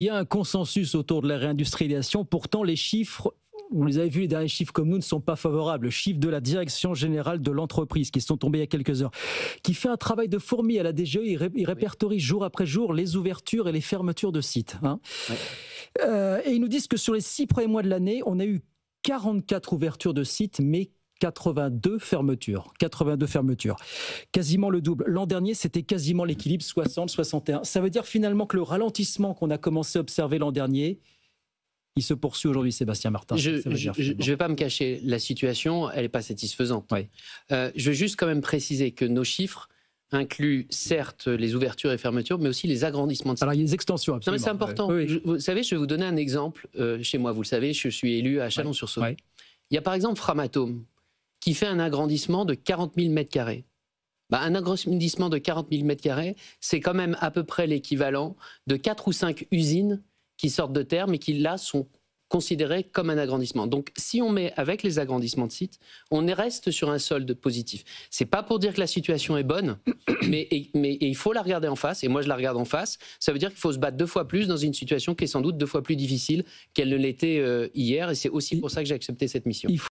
Il y a un consensus autour de la réindustrialisation. Pourtant, les chiffres, on les avait vus, les derniers chiffres comme nous, ne sont pas favorables. Le chiffre de la Direction générale de l'entreprise, qui sont tombés il y a quelques heures, qui fait un travail de fourmi à la DGE. Il répertorie jour après jour les ouvertures et les fermetures de sites. Hein. Ouais. Et ils nous disent que sur les 6 premiers mois de l'année, on a eu 44 ouvertures de sites, mais 82 fermetures. 82 fermetures. Quasiment le double. L'an dernier, c'était quasiment l'équilibre 60-61. Ça veut dire finalement que le ralentissement qu'on a commencé à observer l'an dernier, il se poursuit aujourd'hui, Sébastien Martin. Je ne vais pas me cacher, la situation, elle n'est pas satisfaisante. Ouais. Je veux juste quand même préciser que nos chiffres incluent certes les ouvertures et fermetures, mais aussi les agrandissements de sites. Alors il y a des extensions, absolument. Non mais c'est important. Ouais. Oui. Vous savez, je vais vous donner un exemple. Chez moi, vous le savez, je suis élu à Chalon-sur-Saône. Ouais. Il y a par exemple Framatome, qui fait un agrandissement de 40 000 m². Un agrandissement de 40 000 m², c'est quand même à peu près l'équivalent de 4 ou 5 usines qui sortent de terre, mais qui là sont considérées comme un agrandissement. Donc si on met avec les agrandissements de sites, on reste sur un solde positif. C'est pas pour dire que la situation est bonne, mais il faut la regarder en face, et moi je la regarde en face. Ça veut dire qu'il faut se battre 2 fois plus dans une situation qui est sans doute 2 fois plus difficile qu'elle ne l'était hier, et c'est aussi pour ça que j'ai accepté cette mission.